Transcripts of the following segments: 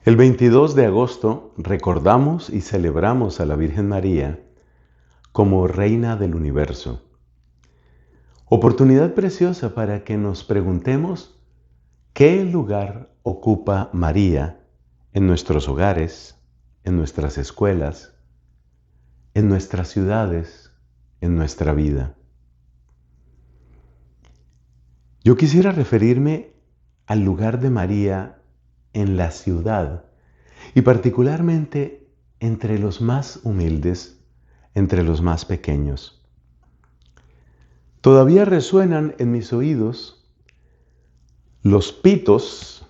El 22 de agosto recordamos y celebramos a la Virgen María como Reina del Universo. Oportunidad preciosa para que nos preguntemos qué lugar ocupa María en nuestros hogares, en nuestras escuelas, en nuestras ciudades, en nuestra vida. Yo quisiera referirme al lugar de María en la ciudad y particularmente entre los más humildes, entre los más pequeños. Todavía resuenan en mis oídos los pitos,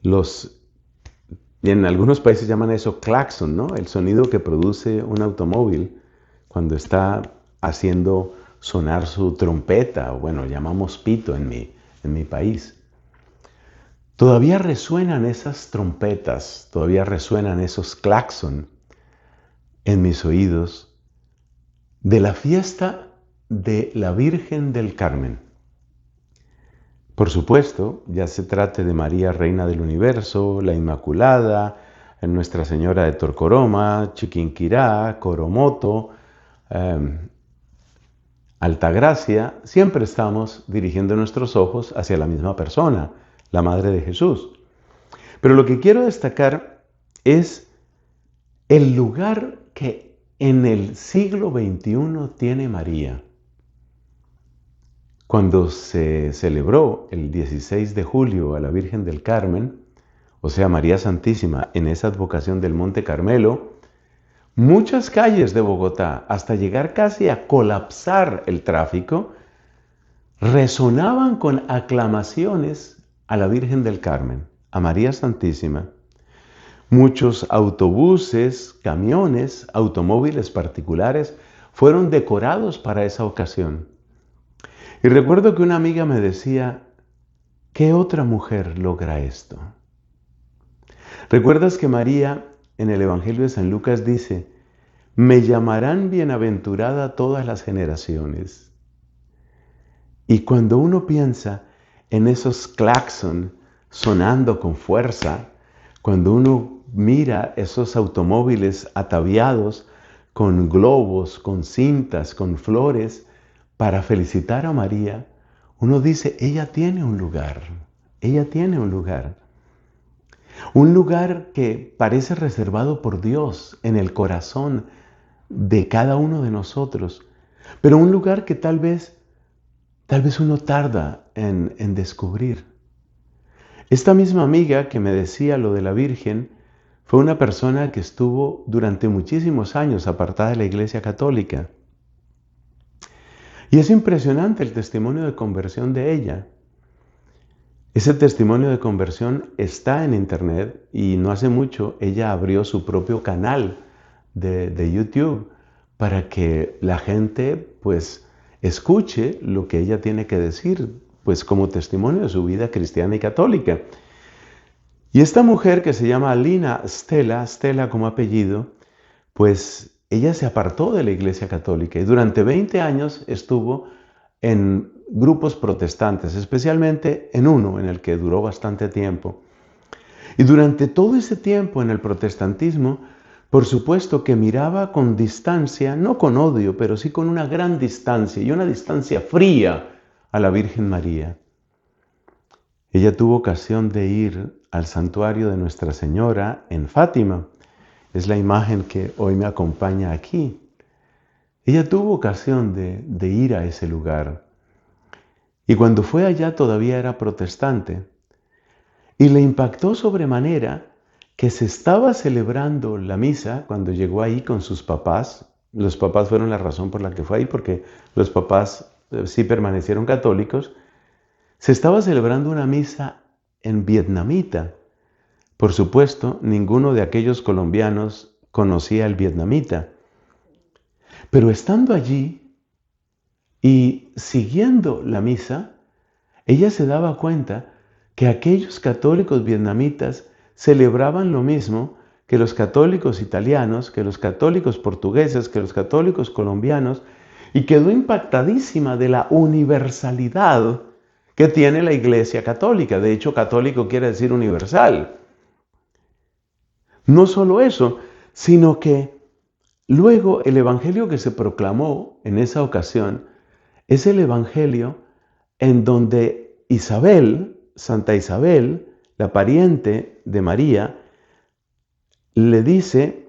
y en algunos países llaman eso claxon, ¿no? El sonido que produce un automóvil cuando está haciendo sonar su trompeta, o bueno, llamamos pito en mi país. Todavía resuenan esas trompetas, todavía resuenan esos claxon en mis oídos de la fiesta de la Virgen del Carmen. Por supuesto, ya se trate de María, Reina del Universo, la Inmaculada, Nuestra Señora de Torcoroma, Chiquinquirá, Coromoto, Altagracia, siempre estamos dirigiendo nuestros ojos hacia la misma persona, la Madre de Jesús. Pero lo que quiero destacar es el lugar que en el siglo XXI tiene María. Cuando se celebró el 16 de julio a la Virgen del Carmen, o sea, María Santísima, en esa advocación del Monte Carmelo, muchas calles de Bogotá, hasta llegar casi a colapsar el tráfico, resonaban con aclamaciones a la Virgen del Carmen, a María Santísima. Muchos autobuses, camiones, automóviles particulares fueron decorados para esa ocasión. Y recuerdo que una amiga me decía, ¿qué otra mujer logra esto? ¿Recuerdas que María en el Evangelio de San Lucas dice, me llamarán bienaventurada todas las generaciones? Y cuando uno piensa en esos claxon sonando con fuerza, cuando uno mira esos automóviles ataviados con globos, con cintas, con flores, para felicitar a María, uno dice, ella tiene un lugar, ella tiene un lugar. Un lugar que parece reservado por Dios en el corazón de cada uno de nosotros, pero un lugar que tal vez uno tarda en descubrir. Esta misma amiga que me decía lo de la Virgen fue una persona que estuvo durante muchísimos años apartada de la Iglesia Católica. Y es impresionante el testimonio de conversión de ella. Ese testimonio de conversión está en internet y no hace mucho ella abrió su propio canal de YouTube para que la gente pues escuche lo que ella tiene que decir pues como testimonio de su vida cristiana y católica. Y esta mujer que se llama Lina Stella como apellido, pues ella se apartó de la Iglesia Católica y durante 20 años estuvo en grupos protestantes, especialmente en uno en el que duró bastante tiempo. Y durante todo ese tiempo en el protestantismo, por supuesto que miraba con distancia, no con odio, pero sí con una gran distancia y una distancia fría a la Virgen María. Ella tuvo ocasión de ir al santuario de Nuestra Señora en Fátima. Es la imagen que hoy me acompaña aquí. Ella tuvo ocasión de ir a ese lugar. Y cuando fue allá todavía era protestante. Y le impactó sobremanera que se estaba celebrando la misa cuando llegó ahí con sus papás. Los papás fueron la razón por la que fue ahí, porque los papás sí permanecieron católicos. Se estaba celebrando una misa en vietnamita. Por supuesto, ninguno de aquellos colombianos conocía el vietnamita. Pero estando allí y siguiendo la misa, ella se daba cuenta que aquellos católicos vietnamitas celebraban lo mismo que los católicos italianos, que los católicos portugueses, que los católicos colombianos, y quedó impactadísima de la universalidad que tiene la Iglesia Católica. De hecho, católico quiere decir universal. No solo eso, sino que luego el evangelio que se proclamó en esa ocasión es el evangelio en donde Isabel, Santa Isabel, la pariente de María, le dice: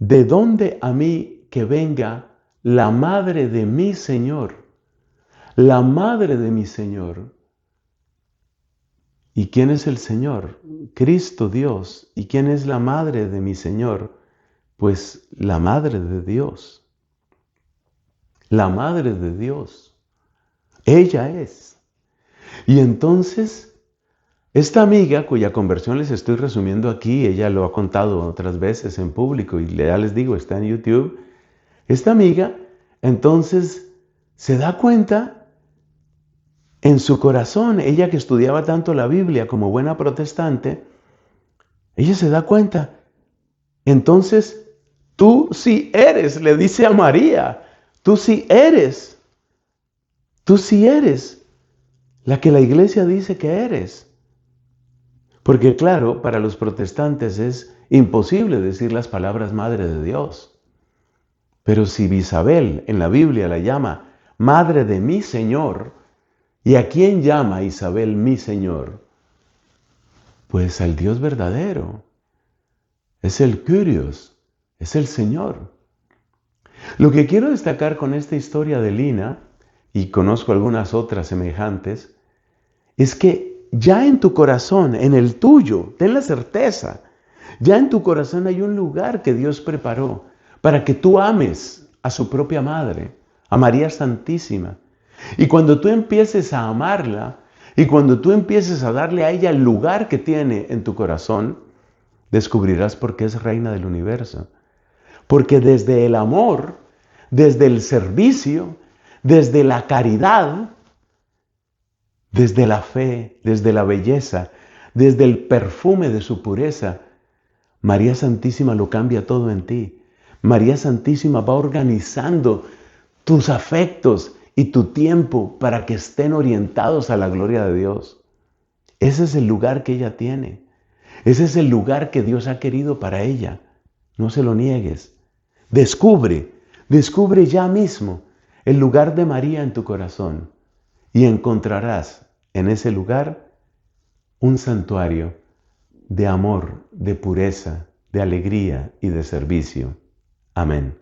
¿de dónde a mí que venga la madre de mi Señor? La madre de mi Señor. ¿Y quién es el Señor? Cristo Dios. ¿Y quién es la madre de mi Señor? Pues la madre de Dios. La madre de Dios. Ella es. Y entonces, esta amiga, cuya conversión les estoy resumiendo aquí, ella lo ha contado otras veces en público y ya les digo, está en YouTube. Esta amiga, entonces, se da cuenta en su corazón, ella que estudiaba tanto la Biblia como buena protestante, ella se da cuenta. Entonces, tú sí eres, le dice a María, tú sí eres la que la iglesia dice que eres. Porque claro, para los protestantes es imposible decir las palabras Madre de Dios. Pero si Isabel en la Biblia la llama Madre de mi Señor, ¿y a quién llama Isabel mi Señor? Pues al Dios verdadero. Es el Kyrios, es el Señor. Lo que quiero destacar con esta historia de Lina, y conozco algunas otras semejantes, es que ya en tu corazón, en el tuyo, ten la certeza, ya en tu corazón hay un lugar que Dios preparó para que tú ames a su propia madre, a María Santísima. Y cuando tú empieces a amarla y cuando tú empieces a darle a ella el lugar que tiene en tu corazón, descubrirás por qué es reina del universo. Porque desde el amor, desde el servicio, desde la caridad, desde la fe, desde la belleza, desde el perfume de su pureza, María Santísima lo cambia todo en ti. María Santísima va organizando tus afectos y tu tiempo para que estén orientados a la gloria de Dios. Ese es el lugar que ella tiene. Ese es el lugar que Dios ha querido para ella. No se lo niegues. Descubre ya mismo el lugar de María en tu corazón y encontrarás en ese lugar un santuario de amor, de pureza, de alegría y de servicio. Amén.